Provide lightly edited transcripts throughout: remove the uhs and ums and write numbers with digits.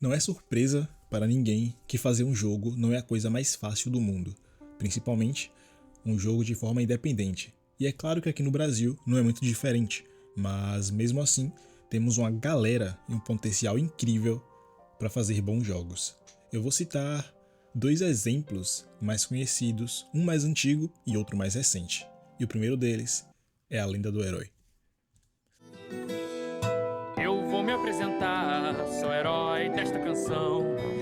Não é surpresa para ninguém que fazer um jogo não é a coisa mais fácil do mundo, principalmente um jogo de forma independente. E é claro que aqui no Brasil não é muito diferente, mas mesmo assim temos uma galera e um potencial incrível para fazer bons jogos. Eu vou citar dois exemplos mais conhecidos, um mais antigo e outro mais recente. E o primeiro deles é A Lenda do Herói. Eu vou me apresentar, sou o herói desta canção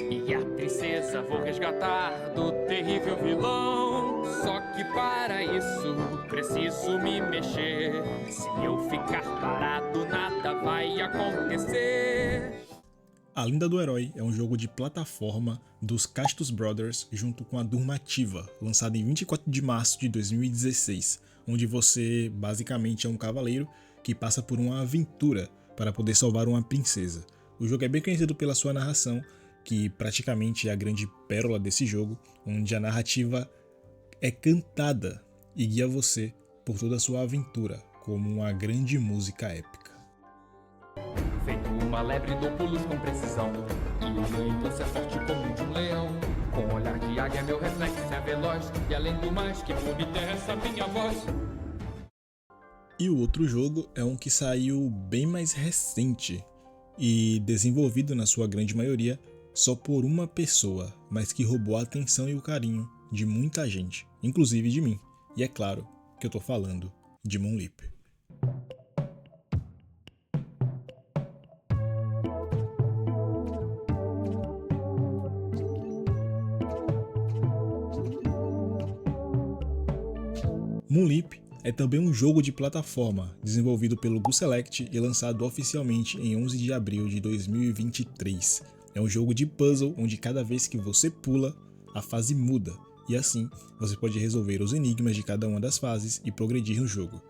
e a princesa vou resgatar do terrível vilão. Só que para isso preciso me mexer. Se eu ficar parado, nada vai acontecer. A Lenda do Herói é um jogo de plataforma dos Castos Brothers junto com a Durmativa, lançado em 24 de março de 2016, onde você basicamente é um cavaleiro que passa por uma aventura para poder salvar uma princesa. O jogo é bem conhecido pela sua narração, que praticamente é a grande pérola desse jogo, onde a narrativa é cantada e guia você por toda a sua aventura, como uma grande música épica. Feito uma lebre, dou pulos com precisão, e o meu impulso é forte como o de um leão. Com o olhar de águia, meu reflexo é veloz, e além do mais, que bonita é essa minha voz. E o outro jogo é um que saiu bem mais recente e desenvolvido na sua grande maioria só por uma pessoa, mas que roubou a atenção e o carinho de muita gente, inclusive de mim. E é claro que eu tô falando de Moonleap. Moonleap é também um jogo de plataforma, desenvolvido pelo GuSelect e lançado oficialmente em 11 de abril de 2023. É um jogo de puzzle onde cada vez que você pula, a fase muda, e assim você pode resolver os enigmas de cada uma das fases e progredir no jogo.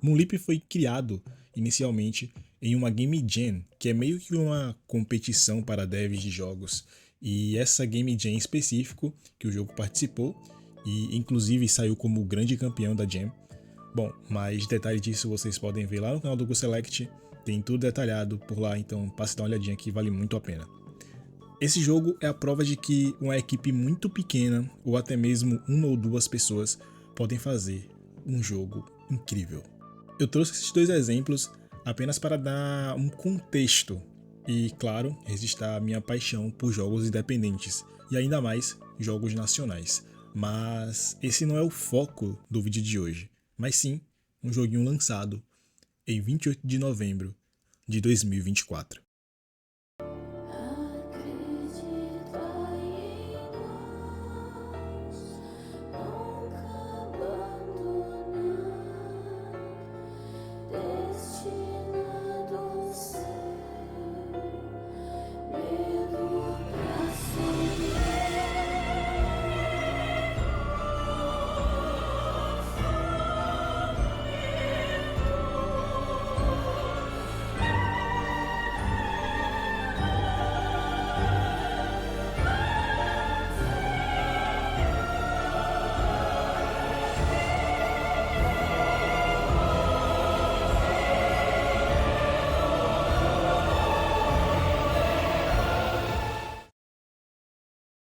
Moonleap foi criado inicialmente em uma Game Jam, que é meio que uma competição para devs de jogos, e essa Game Jam em específico, que o jogo participou, e inclusive saiu como o grande campeão da Jam. Bom, mais detalhes disso vocês podem ver lá no canal do GuSelect, tem tudo detalhado por lá, então passe dar uma olhadinha que vale muito a pena. Esse jogo é a prova de que uma equipe muito pequena, ou até mesmo uma ou duas pessoas, podem fazer um jogo incrível. Eu trouxe esses dois exemplos apenas para dar um contexto e, claro, registrar a minha paixão por jogos independentes e ainda mais jogos nacionais. Mas esse não é o foco do vídeo de hoje, mas sim um joguinho lançado em 28 de novembro de 2024.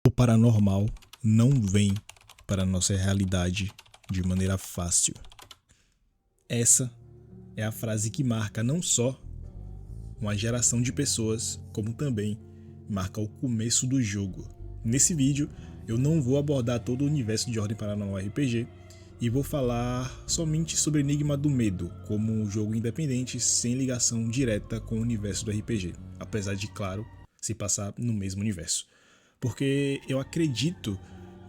O paranormal não vem para a nossa realidade de maneira fácil. Essa é a frase que marca não só uma geração de pessoas, como também marca o começo do jogo. Nesse vídeo eu não vou abordar todo o universo de Ordem Paranormal RPG e vou falar somente sobre Enigma do Medo, como um jogo independente sem ligação direta com o universo do RPG, apesar de, claro, se passar no mesmo universo. Porque eu acredito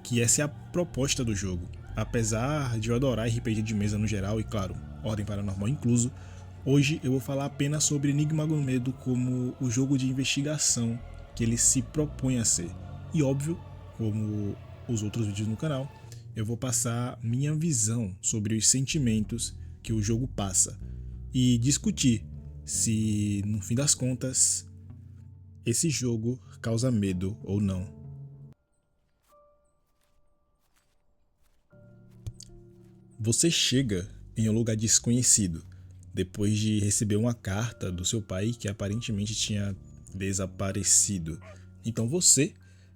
que essa é a proposta do jogo. Apesar de eu adorar RPG de mesa no geral e, claro, Ordem Paranormal incluso, hoje eu vou falar apenas sobre Enigma do Medo como o jogo de investigação que ele se propõe a ser. E óbvio, como os outros vídeos no canal, eu vou passar minha visão sobre os sentimentos que o jogo passa e discutir se, no fim das contas, esse jogo causa medo ou não. Você chega em um lugar desconhecido, depois de receber uma carta do seu pai que aparentemente tinha desaparecido. Então você,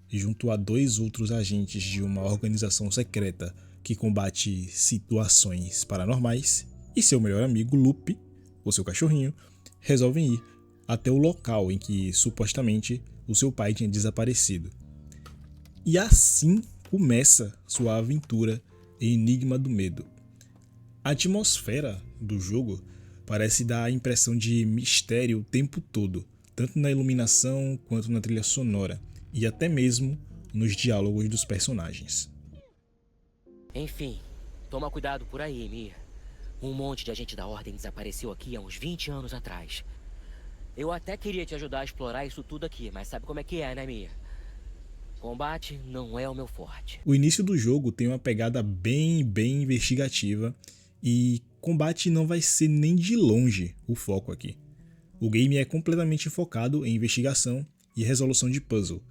junto a 2 outros agentes de uma organização secreta que combate situações paranormais, e seu melhor amigo Lupe, o seu cachorrinho, resolvem ir até o local em que supostamente o seu pai tinha desaparecido. E assim começa sua aventura em Enigma do Medo. A atmosfera do jogo parece dar a impressão de mistério o tempo todo, tanto na iluminação quanto na trilha sonora, e até mesmo nos diálogos dos personagens. Enfim, toma cuidado por aí, Mia. Um monte de agente da Ordem desapareceu aqui há uns 20 anos atrás. Eu até queria te ajudar a explorar isso tudo aqui, mas sabe como é que é, né, Mia? Combate não é o meu forte. O início do jogo tem uma pegada bem investigativa e combate não vai ser nem de longe o foco aqui. O game é completamente focado em investigação e resolução de puzzle.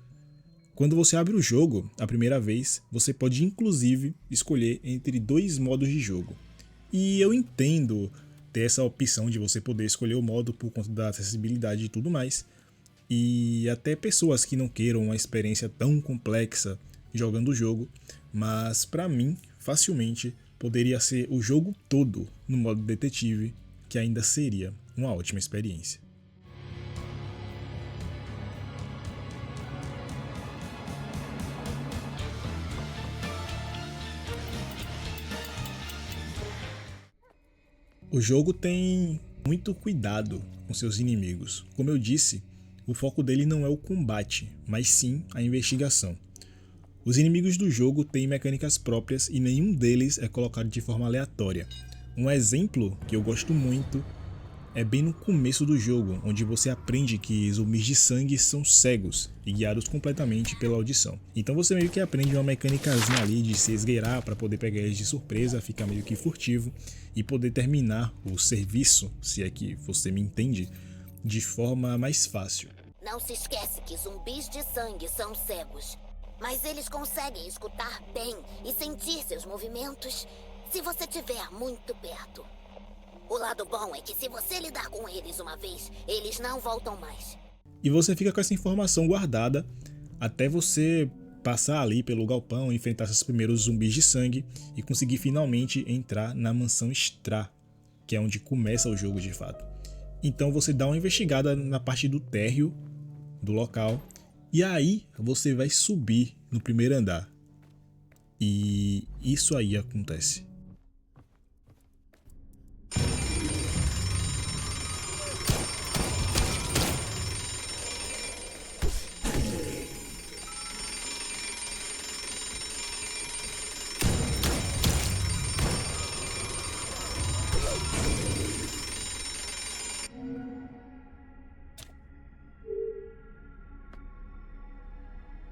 Quando você abre o jogo a primeira vez, você pode inclusive escolher entre 2 modos de jogo. E eu entendo ter essa opção de você poder escolher o modo por conta da acessibilidade e tudo mais. E até pessoas que não queiram uma experiência tão complexa jogando o jogo, mas para mim, facilmente, poderia ser o jogo todo no modo detetive, que ainda seria uma ótima experiência. O jogo tem muito cuidado com seus inimigos. Como eu disse, o foco dele não é o combate, mas sim a investigação. Os inimigos do jogo têm mecânicas próprias e nenhum deles é colocado de forma aleatória. Um exemplo que eu gosto muito é bem no começo do jogo, onde você aprende que zumbis de sangue são cegos e guiados completamente pela audição. Então você meio que aprende uma mecânicazinha ali de se esgueirar para poder pegar eles de surpresa, ficar meio que furtivo e poder terminar o serviço, se é que você me entende, de forma mais fácil. Não se esquece que zumbis de sangue são cegos, mas eles conseguem escutar bem e sentir seus movimentos se você estiver muito perto. O lado bom é que se você lidar com eles uma vez, eles não voltam mais. E você fica com essa informação guardada até você passar ali pelo galpão, enfrentar seus primeiros zumbis de sangue e conseguir finalmente entrar na mansão Stra, que é onde começa o jogo de fato. Então você dá uma investigada na parte do térreo do local e aí você vai subir no primeiro andar. E isso aí acontece.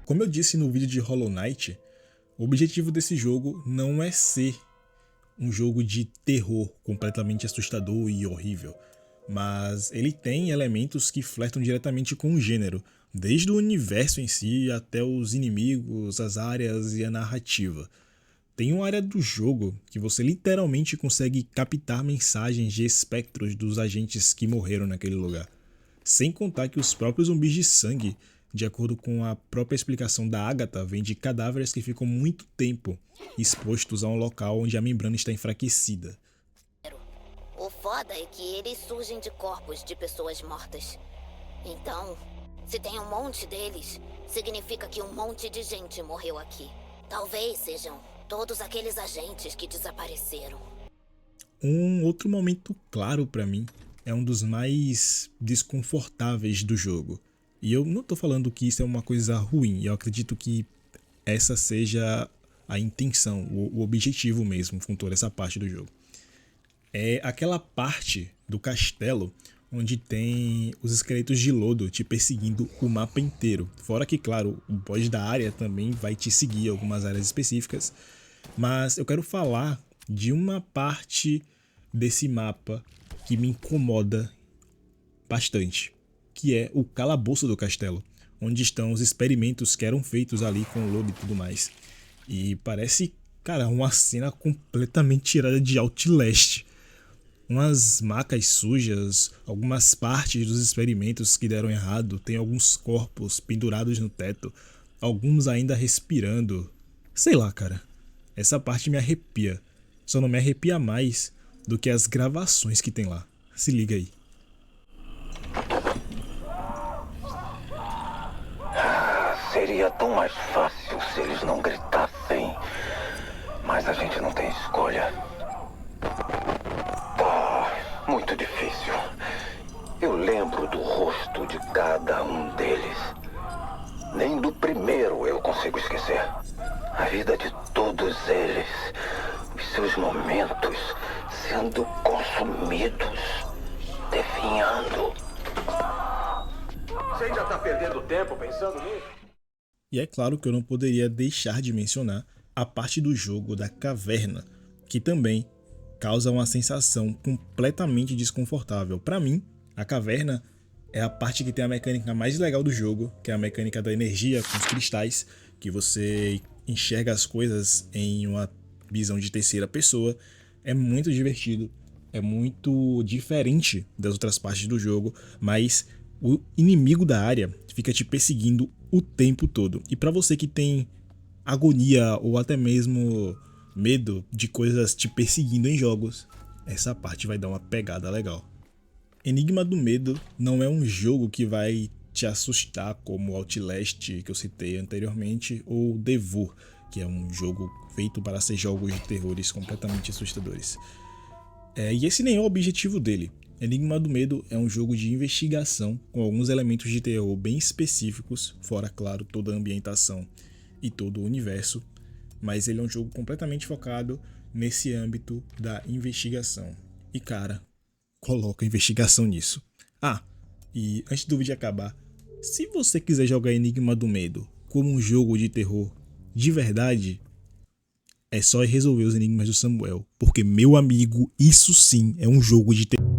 Como eu disse no vídeo de Hollow Knight, o objetivo desse jogo não é ser um jogo de terror completamente assustador e horrível, mas ele tem elementos que flertam diretamente com o gênero, desde o universo em si até os inimigos, as áreas e a narrativa. Tem uma área do jogo que você literalmente consegue captar mensagens de espectros dos agentes que morreram naquele lugar, sem contar que os próprios zumbis de sangue, de acordo com a própria explicação da Agatha, vem de cadáveres que ficam muito tempo expostos a um local onde a membrana está enfraquecida. O foda é que eles surgem de corpos de pessoas mortas. Então, se tem um monte deles, significa que um monte de gente morreu aqui. Talvez sejam todos aqueles agentes que desapareceram. Um outro momento claro pra mim é um dos mais desconfortáveis do jogo. E eu não tô falando que isso é uma coisa ruim, eu acredito que essa seja a intenção, o objetivo mesmo com toda essa parte do jogo. É aquela parte do castelo onde tem os esqueletos de lodo te perseguindo o mapa inteiro. Fora que, claro, o boss da área também vai te seguir em algumas áreas específicas. Mas eu quero falar de uma parte desse mapa que me incomoda bastante, que é o calabouço do castelo, onde estão os experimentos que eram feitos ali com o lodo e tudo mais. E parece, cara, uma cena completamente tirada de Outlast. umas macas sujas, algumas partes dos experimentos que deram errado, tem alguns corpos pendurados no teto, alguns ainda respirando. Sei lá, cara. Essa parte me arrepia. Só não me arrepia mais do que as gravações que tem lá. Se liga aí. Seria tão mais fácil se eles não gritassem. Mas a gente não tem escolha. Tá muito difícil. Eu lembro do rosto de cada um deles. Nem do primeiro eu consigo esquecer. A vida de todos eles. Os seus momentos sendo consumidos. Definhando. Você ainda tá perdendo tempo pensando nisso? E é claro que eu não poderia deixar de mencionar a parte do jogo da caverna, que também causa uma sensação completamente desconfortável. Para mim, a caverna é a parte que tem a mecânica mais legal do jogo, que é a mecânica da energia com os cristais, que você enxerga as coisas em uma visão de terceira pessoa. É muito divertido, é muito diferente das outras partes do jogo, mas o inimigo da área fica te perseguindo o tempo todo. E para você que tem agonia ou até mesmo medo de coisas te perseguindo em jogos, essa parte vai dar uma pegada legal. Enigma do Medo não é um jogo que vai te assustar como Outlast, que eu citei anteriormente, ou Devor, que é um jogo feito para ser jogos de terrores completamente assustadores. E esse nem é o objetivo dele. Enigma do Medo é um jogo de investigação com alguns elementos de terror bem específicos, fora, claro, toda a ambientação e todo o universo, mas ele é um jogo completamente focado nesse âmbito da investigação. E cara, coloca investigação nisso. E antes do vídeo acabar, se você quiser jogar Enigma do Medo como um jogo de terror de verdade, é só resolver os enigmas do Samuel, porque, meu amigo, isso sim é um jogo de terror.